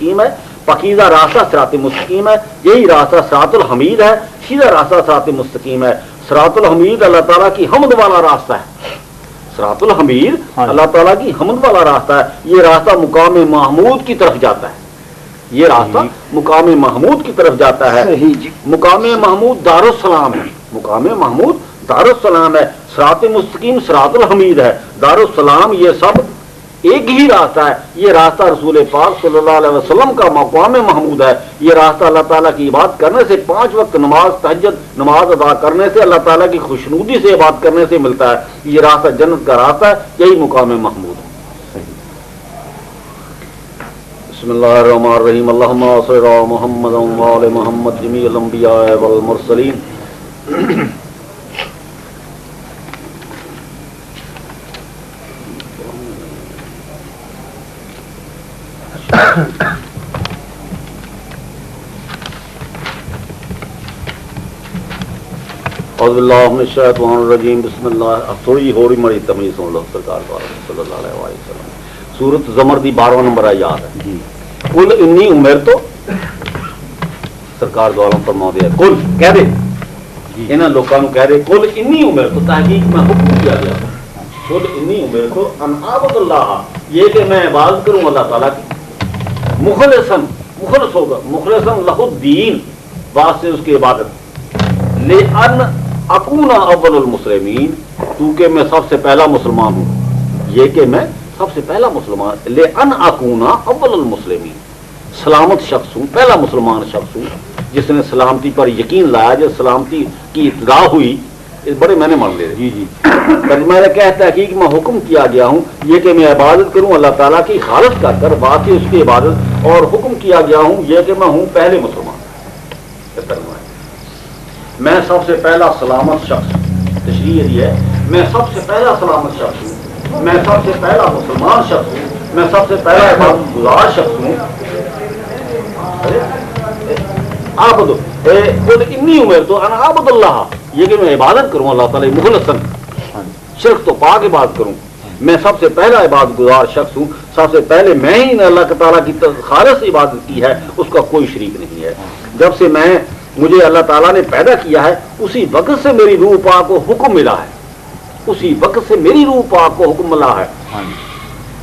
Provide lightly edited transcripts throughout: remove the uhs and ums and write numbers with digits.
मुस्तकीम है, पकीज़ा रास्ता सिरात मुस्तकीम है, यही रास्ता सिरातुल हमीद है, सीधा रास्ता सिरात मुस्तकीम है। सिरातुल हमीद अल्लाह ताला की हमद वाला रास्ता है, सिरातुल हमीद अल्लाह ताला की हमद वाला रास्ता है। ये रास्ता मुकाम महमूद की तरफ जाता है, ये रास्ता मुकाम महमूद की तरफ जाता है। मुकाम महमूद दारुस्सलाम है, मुकाम महमूद दारुस्सलाम है, सिरात मुस्तकीम सिरातुल हमीद है, दारुस्सलाम, ये सब एक ही रास्ता है। ये रास्ता रसूल पाक सल्लल्लाहु अलैहि वसल्लम का मकाम महमूद है। ये रास्ता अल्लाह ताला की इबादत करने से, 5 वक्त नमाज तहज्जुद नमाज अदा करने से, अल्लाह ताला की खुशनुदी से इबादत करने से मिलता है। ये रास्ता जन्नत का रास्ता है, यही मुकाम महमूद है। बिस्मिल्लाहिर्रहमानिर्रहीम, अल्लाहुम्मा सल्लि अला मुहम्मद व आले मुहम्मद जमीअल अंबिया वल मुरसलीन। थोड़ी होरी मरी तमीज सुन लो सरकार सल्लल्लाहु अलैहि वसल्लम। सूरत ज़मर दी 12वां नंबर आयत है। कुल इन्नी उम्र तो सरकार द्वारा फरमाते हैं, कुल कह दे इन्हां लोकां नूं कह दे, कुल इन्नी उम्र तो तहकीक में हुक्म किया गया, कुल इन्नी उम्र को अन आबुदुल्लाह, ये कि मैं इबादत करूं अल्लाह ताला की, मुखलिसन, मुखलिस होगा, मुखलिसन लहुद्दीन, वास्ते उसकी इबादत, ले अन अकूना अव्वलुल मुस्लिमीन, तू के मैं सबसे पहला मुसलमान हूँ, ये कि मैं सबसे पहला मुसलमान, ले अन अकूना अव्वलुल मुस्लिमीन, सलामत शख्स हूँ, पहला मुसलमान शख्स हूँ जिसने सलामती पर यकीन लाया, जो सलामती की इत्तला हुई, इस बड़े मैंने मान ले जी जी मैंने कहता है कि मैं हुक्म किया गया हूँ ये कि मैं इबादत करूँ अल्लाह ताला की खालिस कर वाकई उसकी इबादत, और हुक्म किया गया हूँ ये कि मैं हूँ पहले मुसलमान, मैं सबसे पहला सलामत शख्स, तशरीह ये है, मैं सबसे पहला सलामत शख्स हूँ, मैं सबसे पहला मुसलमान शख्स हूँ, मैं सबसे पहला इबादत गुज़ार शख्स हूँ। आबद खुद इन्नी उम्र तो अन आबदुल्लाह, ये कि मैं इबादत करूँ अल्लाह ताला मुखलिसन, शिर्क तो पाक इबादत करूँ, मैं सबसे पहला इबादत गुज़ार शख्स हूँ, सबसे पहले मैं ही अल्लाह ताला की खालिस इबादत की है, उसका कोई शरीक नहीं है। जब से मुझे अल्लाह ताला ने पैदा किया है उसी वक्त से मेरी रूह पाक को हुक्म मिला है, उसी वक्त से मेरी रूह पाक को हुक्म मिला है,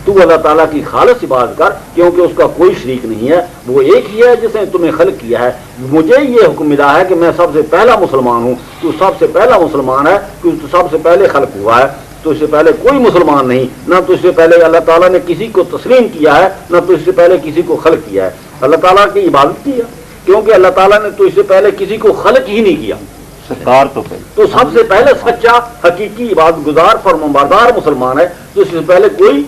तू अल्लाह ताला की खालिस इबादत कर, क्योंकि उसका कोई शरीक नहीं है, वो एक ही है जिसने तुम्हें खल्क किया है। मुझे ये हुक्म मिला है कि मैं सबसे पहला मुसलमान हूँ, तू सबसे पहला मुसलमान है क्योंकि तू सबसे पहले खल्क हुआ है, तुझसे पहले कोई मुसलमान नहीं, ना तुझसे पहले अल्लाह ताला ने किसी को तस्लीम किया है, ना तुझसे पहले किसी को खल्क किया है। अल्लाह ताला की इबादत की है क्योंकि अल्लाह ताला ने तुझसे पहले किसी को खल्क ही नहीं किया, सरकार तो सबसे पहले सच्चा हकीकी इबादत गुजार फरमाबरदार मुसलमान है, तुझसे पहले कोई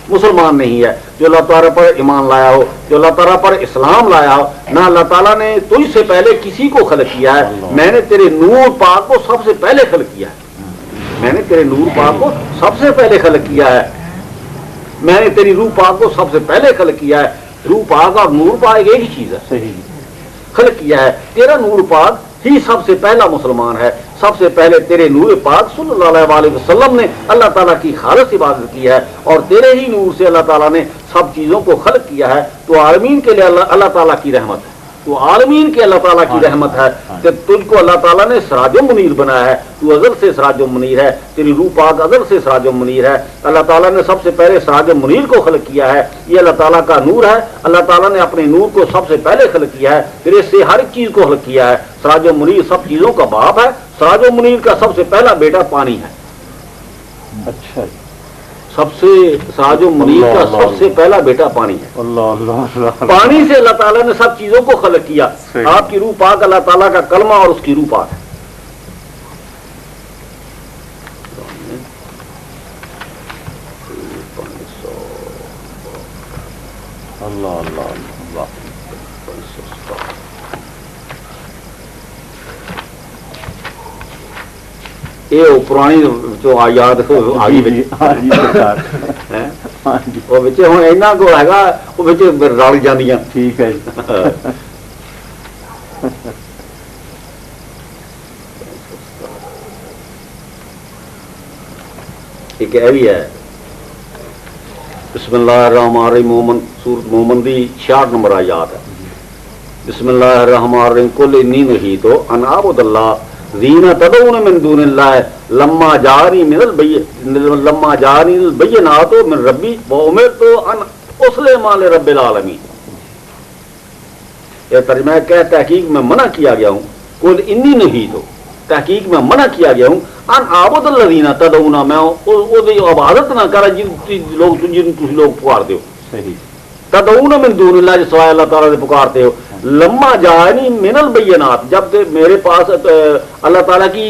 मुसलमान नहीं है जो अल्लाह ताला पर ईमान लाया हो, जो अल्लाह ताला पर इस्लाम लाया हो, ना अल्लाह ताला ने तुझसे पहले किसी को खल्क किया है। मैंने तेरे नूर पाक को सबसे पहले खल्क किया है, मैंने तेरे नूर पाक को सबसे पहले खल्क किया है, मैंने तेरी रूह पाक को सबसे पहले खल्क किया है। रूह पाक और नूर पाक एक ही चीज है, सही खल्क किया है। तेरा नूर पाक ही सबसे पहला मुसलमान है, सबसे पहले तेरे नूर पाक सल्लल्लाहु अलैहि वसल्लम ने अल्लाह ताला की खालिस इबादत की है, और तेरे ही नूर से अल्लाह ताला ने सब चीज़ों को खल्क किया है। तो आलमीन के लिए अल्लाह ताला की रहमत है, तो आलमीन के अल्लाह ताला की रहमत है कि तुझको अल्लाह ताला ने सराजो मुनीर बनाया है, तू अज़ल से सराजो मुनीर है, तेरी रूह पाक अज़ल से सराजो मुनीर है। अल्लाह ताला ने सबसे पहले सराजो मुनीर को खल्क किया है, ये अल्लाह ताला का नूर है, अल्लाह ताला ने अपने नूर को सबसे पहले खल्क किया है, फिर इससे हर एक चीज़ को खल्क किया है। सराजो मुनीर सब चीज़ों का बाप है, सराजो मुनीर का सबसे पहला बेटा पानी है। अच्छा, सबसे सराजो मुनीर का सबसे पहला बेटा पानी है। अल्लाह पानी से अल्लाह ताला ने सब चीजों को खल्क किया। आपकी रूह पाक अल्लाह ताला का कलमा और उसकी रूह पाक है। अल्लाह अल्लाह अल्लाह ये पुरानी जो याद आगी हूँ इन्हों को है रल जांदियां। ठीक है एक है भी है بسم اللہ الرحمن الرحیم مومن سورۃ مومن دی 66 نمبر آیات ہے. بسم اللہ الرحمن الرحیم قل انی نہیت ان اعبد اللہ زین تدعون من دون اللہ لما جانی البینات من ربی وامرت ان اسلم لرب العالمین. یہ ترجمہ ہے کہ تحقیق میں منع کیا گیا ہوں. قل انی نہیت تحقیق میں منع کیا گیا ہوں ان اعبد الذین تدعون میں او دی عبادت نہ کرا جن لوگ پکارتے ہو. صحیح. تدعون من دون اللہ جو سوائے اللہ تعالیٰ سے پکارتے ہو. لما جانی من البینات جب میرے پاس اللہ تعالیٰ کی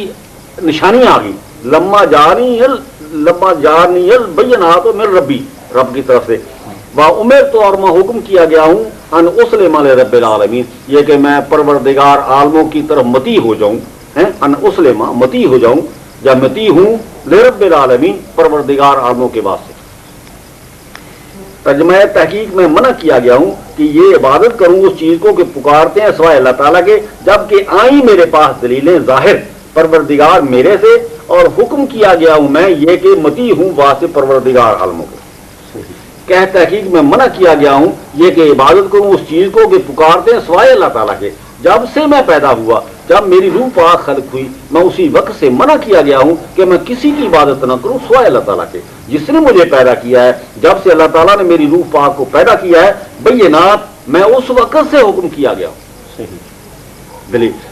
نشانی آ گئی. لما جانی البینات من ربی رب کی طرف سے. وامرت تو اور میں حکم کیا گیا ہوں ان اسلم لرب العالمین یہ کہ میں پروردگار عالموں کی طرف متی ہو جاؤں. ان اسلم متی ہو جاؤں یا متی ہوں لرب العالمین پروردگار عالموں کے واسطے. ترجمہ تحقیق میں منع کیا گیا ہوں کہ یہ عبادت کروں اس چیز کو کہ پکارتے ہیں سوائے اللہ تعالیٰ کے جبکہ آئیں میرے پاس دلیلیں ظاہر پروردگار میرے سے اور حکم کیا گیا ہوں میں یہ کہ متی ہوں واسطے پروردگار عالموں کو. کہ تحقیق میں منع کیا گیا ہوں یہ کہ عبادت کروں اس چیز کو کہ پکارتے ہیں سوائے اللہ تعالیٰ کے جب سے میں پیدا ہوا جب میری روح پاک خلق ہوئی میں اسی وقت سے منع کیا گیا ہوں کہ میں کسی کی عبادت نہ کروں سوائے اللہ تعالیٰ کے جس نے مجھے پیدا کیا ہے. جب سے اللہ تعالیٰ نے میری روح پاک کو پیدا کیا ہے بینات میں اس وقت سے حکم کیا گیا ہوں.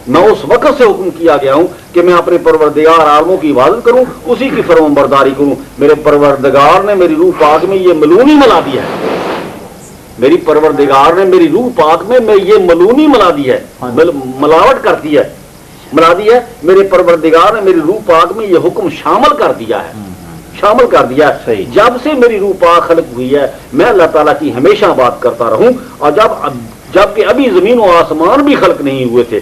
میں اس وقت سے حکم کیا گیا ہوں کہ میں اپنے پروردگار عالموں کی عبادت کروں اسی کی فرمان برداری کروں. میرے پروردگار نے میری روح پاک میں یہ ملونی ملا دی ہے. میری پروردگار نے میری روح پاک میں یہ ملونی ملا دی ہے ملاوٹ کرتی ہے ملا دی ہے. میرے پروردگار نے میری روح پاک میں یہ حکم شامل کر دیا ہے. جب سے میری روح پاک خلق ہوئی ہے میں اللہ تعالیٰ کی ہمیشہ بات کرتا رہوں اور جب کہ ابھی زمین و آسمان بھی خلق نہیں ہوئے تھے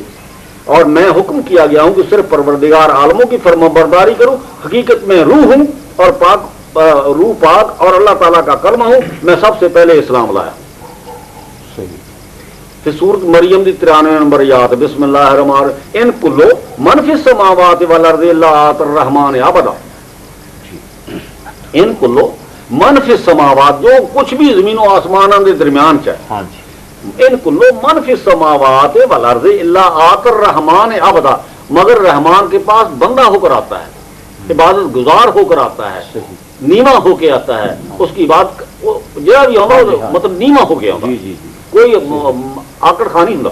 اور میں حکم کیا گیا ہوں کہ صرف پروردگار عالموں کی فرما برداری کروں. حقیقت میں روح ہوں اور روح پاک اور اللہ تعالیٰ کا کلمہ ہوں. میں سب سے پہلے اسلام لایا. پھر سورۃ مریم دی 93 نمبر آیات بسم اللہ الرحمن الرحیم ان کلو من فی السماوات والارض الا آتی الرحمن عبدا. ان کلو من فی السماوات جو کچھ بھی زمین و آسمان کے درمیان ہے. ان کلو من فی السماوات والارض الا آتی الرحمن عبدا مگر رحمان کے پاس بندہ ہو کر آتا ہے عبادت گزار ہو کر آتا ہے نیما ہو کے آتا ہے. اس کی بات جہاں بھی ہوگا مطلب نیما ہو گیا ہوگا کوئی آکڑ خانی ہوگا.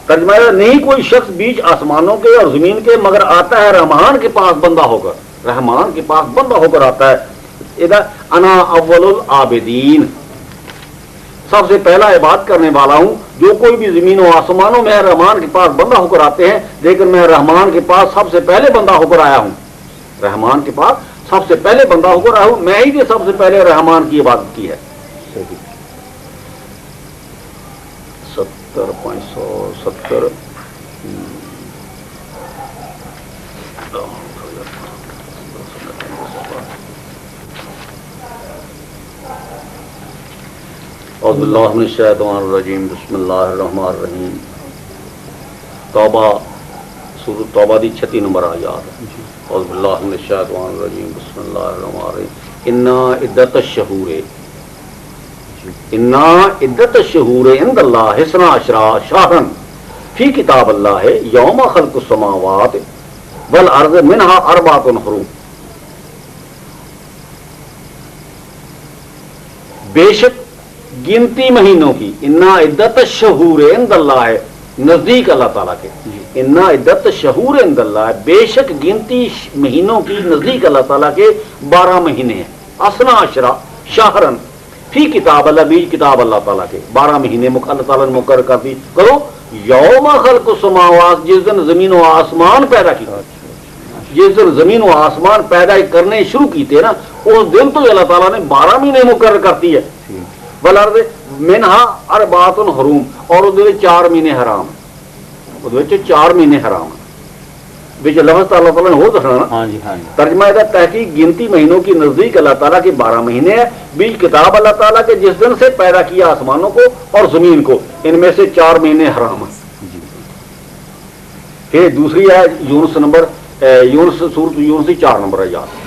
ترجمہ نہیں کوئی شخص بیچ آسمانوں کے اور زمین کے مگر آتا ہے رحمان کے پاس بندہ ہو کر. رحمان کے پاس بندہ ہو کر آتا ہے. ادھر انا اول العابدین سب سے پہلا عبادت کرنے والا ہوں. جو کوئی بھی زمین و آسمانوں میں رحمان کے پاس بندہ ہو کر آتے ہیں لیکن میں رحمان کے پاس سب سے پہلے بندہ ہو کر آیا ہوں. رحمان کے پاس سب سے پہلے بندہ ہو کر آیا ہوں. میں ہی نے سب سے پہلے رحمان کی عبادت کی ہے. 70 اعوذ باللہ من الشیطان الرجیم بسم اللہ الرحمن الرحیم. توبہ سورۃ توبہ دی 36 نمبر آیات. اعوذ باللہ من الشیطان الرجیم بسم اللہ الرحمن الرحیم. انا عدت الشہور عند اللہ 12 شہرا فی کتاب اللہ یوم خلق السماوات والارض منها 4 حرم. بے شک گنتی مہینوں کی انا عدت الشہور عند اللہ ہے نزدیک اللہ تعالیٰ کے. انا عدت الشہور عند اللہ بے شک گنتی مہینوں کی نزدیک اللہ تعالیٰ کے 12 مہینے ہیں. 12 شہرا فی کتاب اللہ بیج کتاب اللہ تعالیٰ کے 12 مہینے اللہ تعالیٰ نے مقرر کر دی. کرو یوم خلق السماوات جس دن زمین و آسمان پیدا کی جس دن زمین و آسمان پیدا کرنے شروع کیتے نا اس دن تو اللہ تعالیٰ نے 12 مہینے مقرر کرتی ہے. والارض منہا 4 حرم اور اس 4 مہینے حرام. اس 4 مہینے حرام بیچ لفظ اللہ تعالیٰ نے ہو دکھنا نا. ترجمہ ہے تحقیق گنتی مہینوں کی نزدیک اللہ تعالیٰ کے 12 مہینے ہیں. بیچ کتاب اللہ تعالیٰ کے جس دن سے پیدا کیا آسمانوں کو اور زمین کو ان میں سے 4 مہینے حرام ہیں. پھر دوسری ہے یونس سورۃ یونس 4 نمبر آیات.